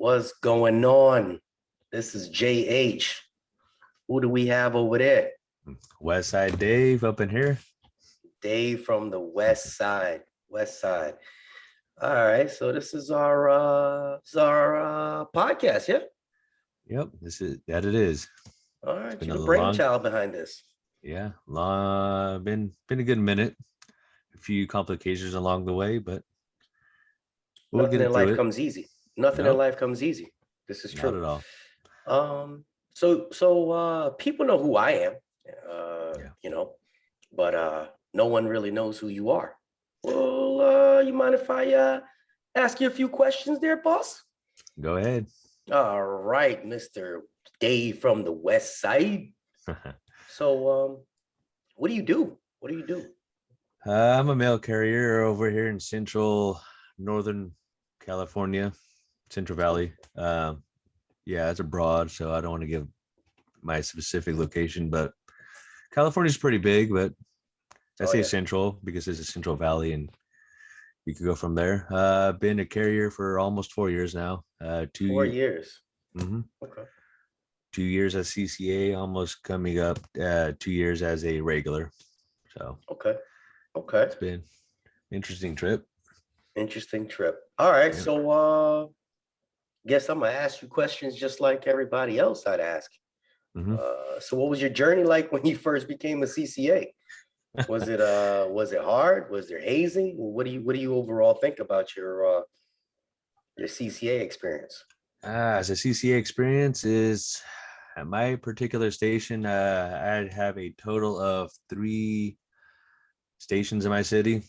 What's going on? This is JH. Who do we have over there? West Side Dave up in here. Dave from the West Side. West Side. All right. So this is our podcast, yeah? Yep, it is. All right. Been You're a the long, brainchild behind this. been a good minute. A few complications along the way, but we'll Nothing get in it through life it. comes easy. Nothing in No, life comes easy. This is not true. at all. So people know who I am, Yeah. but no one really knows who you are. Well, you mind if I ask you a few questions there, boss? Go ahead. All right, Mr. Dave from the West Side. So, what do you do? What do you do? I'm a mail carrier over here in central northern California, Central Valley. Yeah, it's abroad, so I don't want to give my specific location, but California's pretty big, but I Oh say yeah, central because it's a Central Valley and you could go from there. Been a carrier for almost 4 years now. 4 years. Mhm. Okay. 2 years as CCA, almost coming up 2 years as a regular. So Okay. Okay. it's been an interesting trip. Interesting trip. All right. Yeah. So, guess I'm gonna ask you questions just like everybody else I'd ask. Mhm. So what was your journey like when you first became a CCA? Was it hard? Was there hazing? What do you overall think about your CCA experience? As a CCA experience is at my particular station, I'd have a total of 3 stations in my city.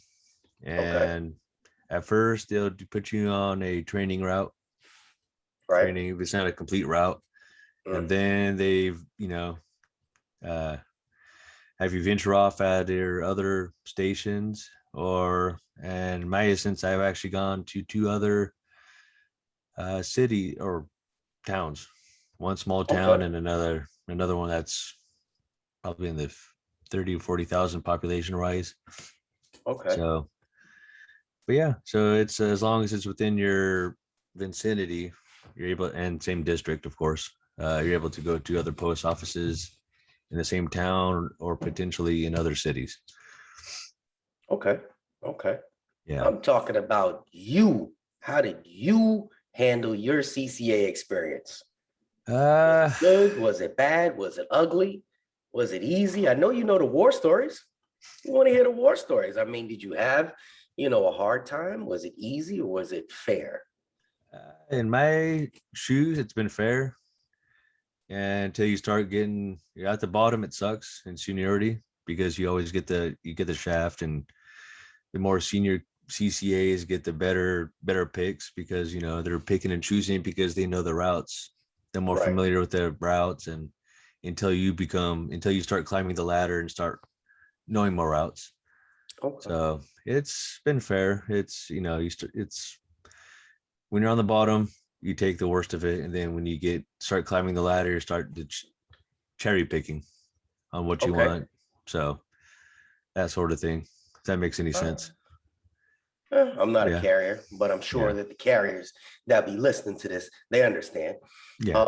Okay, And at first, they'll put you on a training route, right. training, it's not a complete route. And Mm, then uh, have you venture off at their other stations, or and in my instance, I've actually gone to 2 other city or towns, one small okay, town and another one that's probably in the 30 or 40,000 population wise. okay, So, but yeah, so it's as long as it's within your vicinity, you're able, and same district, of course, you're able to go to other post offices in the same town or potentially in other cities. okay, okay. Yeah. I'm talking about you. How did you handle your CCA experience? Was it Uh, good? Was it bad? Was it ugly? Was it easy? I know you know the war stories. We want to hear the war stories. I mean, did you have, a hard time? Was it easy or was it fair? in my shoes, it's been fair. And until you start getting, you're at the bottom, it sucks in seniority because you always get the shaft, and the more senior CCAs get the better picks because they're picking and choosing because they know the routes. They're more Right. familiar with the routes, and until you start climbing the ladder and start knowing more routes. Okay. So it's been fair. It's it's when you're on the bottom, you take the worst of it, and then when you start climbing the ladder, you start the cherry picking on what you Okay. want. So that sort of thing. If that makes any Uh, sense. I'm not a Yeah. carrier, but I'm sure Yeah. that the carriers that be listening to this, they understand. Yeah.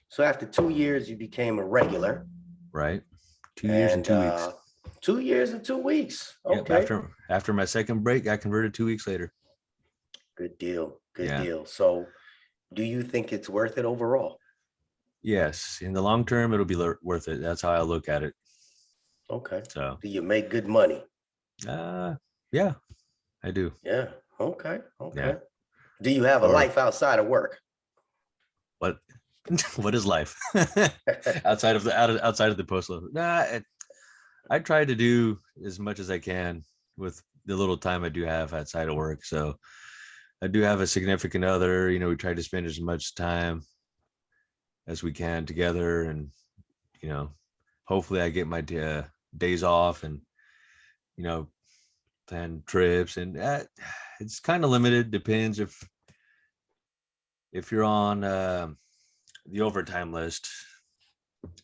So after 2 years, you became a regular, Right. 2 years and and 2 weeks. 2 years and 2 weeks. Yep. Okay. After my second break, I converted 2 weeks later. Good deal. Good Yeah. deal. So do you think it's worth it overall? Yes. In the long term, it'll be worth it. That's how I look at it. Okay. So, Do you make good money? uh, yeah, I do. Yeah. Okay. Yeah. Okay. Do you have a Or life outside of work? what? What is life outside of the postal? I try to do as much as I can with the little time I do have outside of work. So I do have a significant other. We try to spend as much time as we can together, and you know, hopefully I get my days off and you know plan trips. And it's kind of limited. Depends if you're on the overtime list,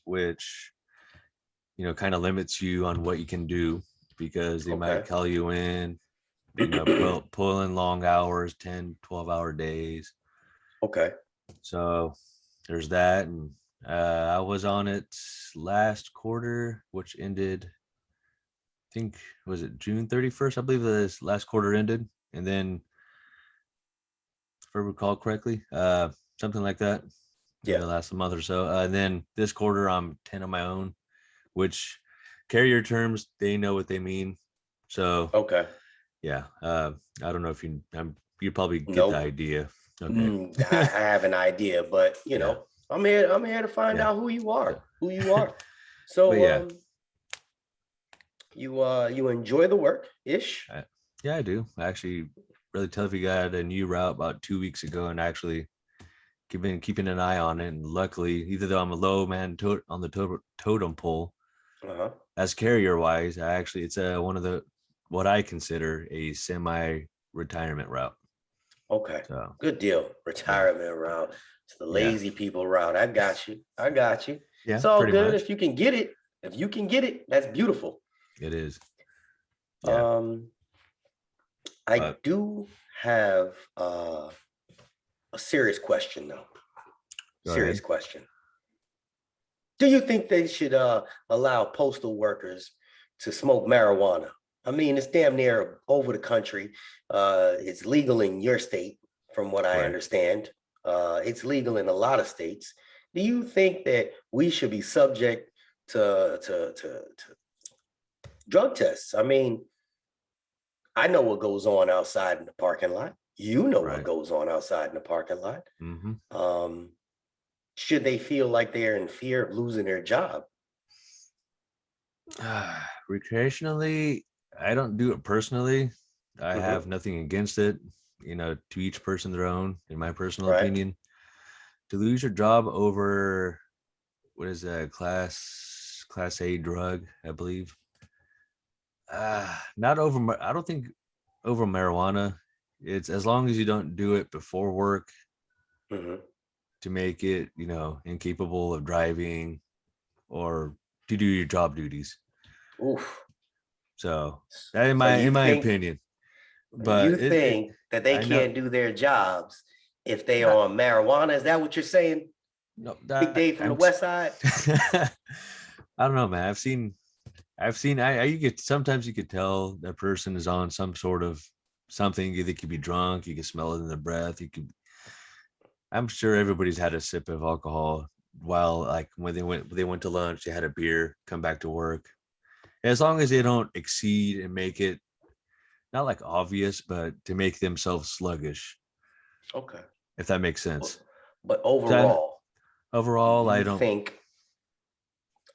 which kind of limits you on what you can do because they might Okay. call you in, pull in long hours, 10, 12-hour days. Okay. So there's that. And I was on it last quarter, which ended, I think, was it June 31st? I believe this last quarter ended. And then, if I recall correctly, something like that in Yeah. the last month or so. And then this quarter, I'm 10 on my own, which carrier terms, they know what they mean. So, Okay. yeah. I don't know if you probably get the Nope. idea. Okay. I have an idea, but Yeah. I'm here to find Yeah. out who you So, are, who you are. but So, yeah, you enjoy the work ish? I, yeah, I do. I actually really tough. We got a new route about 2 weeks ago, and actually been keeping an eye on it. And luckily, even though I'm a low man on the totem pole, Uh-huh. as carrier wise, I actually it's one of the what I consider a semi retirement route. Okay. So Good deal. yeah, Retirement route. It's the yeah, lazy people route. I got you. I got you. yeah, It's all pretty good much. if you can get it. If you can get it, that's beautiful. It is. Yeah, Um, I but do have a serious question though. go Serious ahead. question. Do you think they should allow postal workers to smoke marijuana? I mean, it's damn near over the country. It's legal in your state, from what I Correct. understand. It's legal in a lot of states. Do you think that we should be subject to drug tests? I mean, I know what goes on outside in the parking lot. You know what Right. goes on outside in the parking lot. Mm-hmm. Um, should they feel like they're in fear of losing their job? Recreationally, I don't do it personally. I have Mhm. nothing against it. To each person their own, in my personal Right. opinion. To lose your job over what is that class A drug, I believe. Not over. I don't think over marijuana. It's as long as you don't do it before work Mhm. to make it, incapable of driving or to do your job duties. Oof. So that in So my opinion, you but it think that they I know can't do their jobs if they are not on marijuana? Is that what you're saying? no Big that Dave from the West Side? I don't know, man. I've seen I you could sometimes you could tell that person is on some sort of something. They could be drunk, you can smell it in their breath. I'm sure everybody's had a sip of alcohol while like when they went to lunch, they had a beer, come back to work. As long as they don't exceed and make it not like obvious, but to make themselves sluggish, Okay. if that makes But, sense. but So overall, do overall, I you don't. think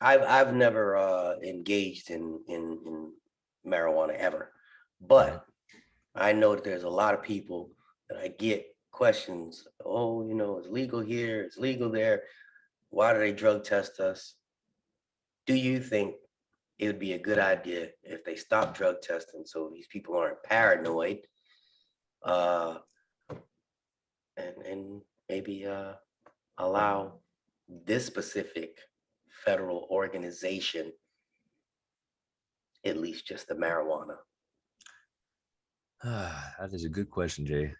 I've never engaged in marijuana ever, Right. but I know that there's a lot of people that I get questions. Oh, it's legal here, it's legal there. Why do they drug test us? Do you think it would be a good idea if they stop drug testing so these people aren't paranoid, uh, and maybe allow this specific federal organization at least just the marijuana? That is a good question, Jay.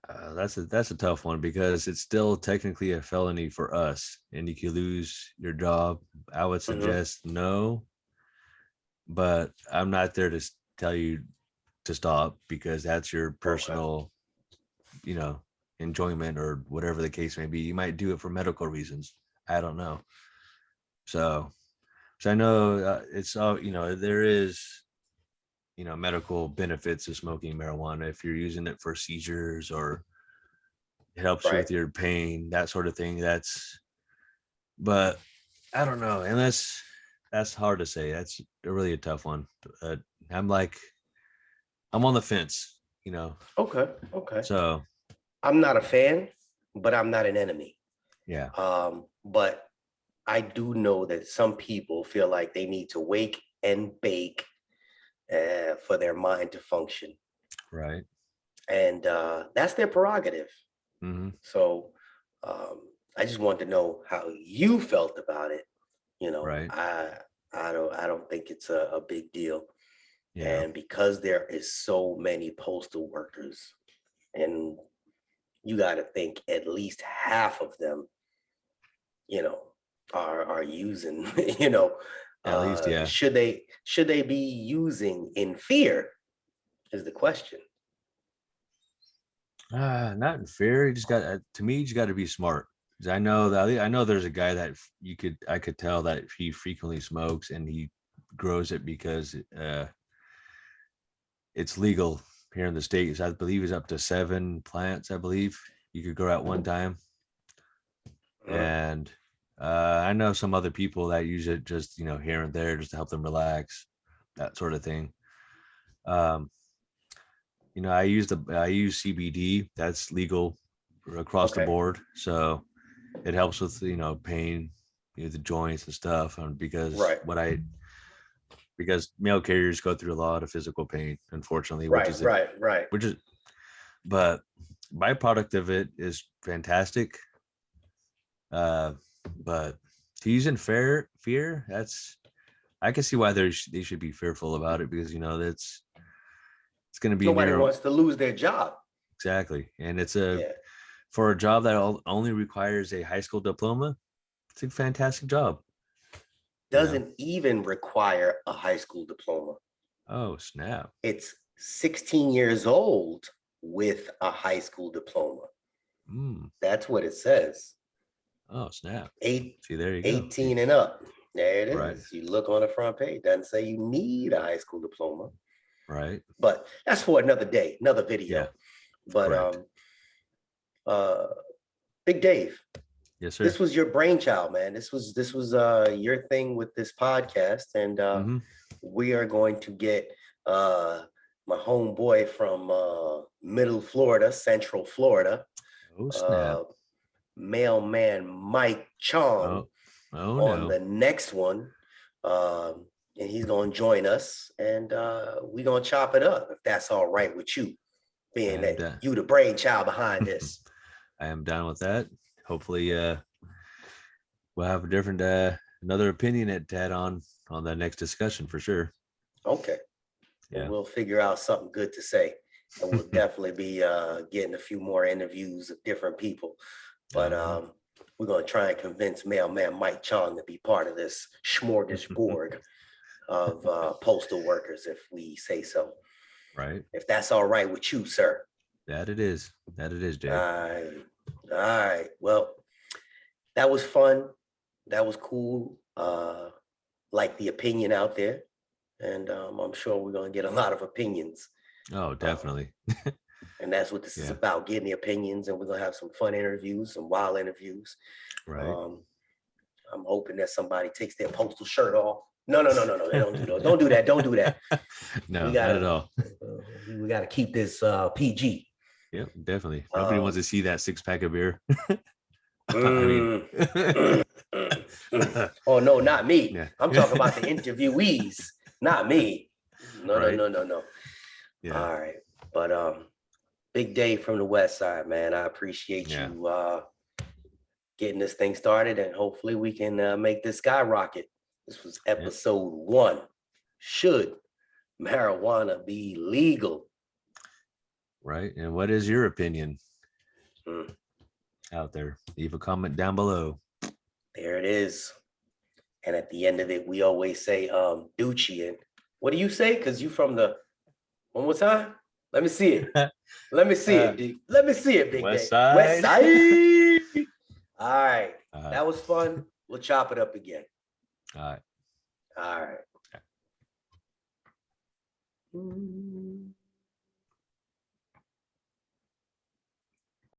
That's a tough one because it's still technically a felony for us, and you could lose your job. I would Hmm. suggest no, but I'm not there to tell you to stop because that's your Okay. personal, you know, enjoyment or whatever the case may be. You might do it for medical reasons. I don't know. So, so I know it's all there is medical benefits of smoking marijuana if you're using it for seizures or it helps you Right. with your pain, that sort of thing. But I don't know, and that's hard to say. That's really a tough one. Uh, I'm like I'm on the fence. Okay. Okay. So I'm not a fan, but I'm not an enemy. yeah, But I do know that some people feel like they need to wake and bake for their mind to function, right. and that's their prerogative. Hmm. So um, I just wanted to know how you felt about it. You know, Right. I I don't think it's a big deal, Yeah. and because there is so many postal workers, and you got to think at least half of them, are using, At least, yeah. should they be using in fear is the question. Not in fear. You just got to me. You just got to be smart. 'Cause I know there's a guy that I could tell that he frequently smokes and he grows it because it's legal here in the States. I believe it's up to 7 plants. I believe you could grow at one time. And I know some other people that use it just here and there just to help them relax, that sort of thing. I use CBD. That's legal across the board, so it helps with pain, the joints and stuff. Because because mail carriers go through a lot of physical pain, unfortunately, but byproduct of it is fantastic. But to use in fear, I can see why they should be fearful about it, because it's going to be nobody wants to lose their job. Exactly. And it's for a job that only requires a high school diploma. It's a fantastic job. Doesn't even require a high school diploma. Oh, snap. It's 16 years old with a high school diploma. That's what it says. Oh, snap. See, there you go. 18 and up. There it is. Right. You look on the front page. It doesn't say you need a high school diploma. Right. But that's for another day, another video. Yeah. But Big Dave. Yes, sir. This was your brainchild, man. This was your thing with this podcast. And we are going to get my homeboy from Middle Florida, Central Florida. Oh, snap. Mailman Mike Chong on the next one. And he's going to join us, and we're going to chop it up, if that's all right with you, being that you the brainchild behind this. I am down with that. Hopefully we'll have a different another opinion at Dad on the next discussion for sure. Okay. Yeah. Well, we'll figure out something good to say, and we'll definitely be getting a few more interviews of different people. But we're going to try and convince Mailman Mike Chong to be part of this smorgasbord of postal workers, if we say so. Right. If that's all right with you, sir. That it is, Dave. All right. Well, that was fun. That was cool. Like the opinion out there. And I'm sure we're going to get a lot of opinions. Oh, definitely. And that's what this is about, getting the opinions. And we're going to have some fun interviews, some wild interviews. Right. I'm hoping that somebody takes their postal shirt off. No. Don't do that. Don't do that. Don't do that. No, not at all. We got to keep this PG. Yep, definitely. Nobody wants to see that 6-pack of beer. Oh, no, not me. Yeah. I'm talking about the interviewees, not me. No. Yeah. All right. But Big Dave from the West Side, man. I appreciate you getting this thing started, and hopefully we can make this skyrocket. This was episode 1. Should marijuana be legal? Right. And what is your opinion out there? Leave a comment down below. There it is. And at the end of it, we always say Ducci. And what do you say? Because you from the, one more time? Let me see it. Let me see it. Let me see it, Big West Dave. Side. West Side. All right. That was fun. We'll chop it up again. All right. All right.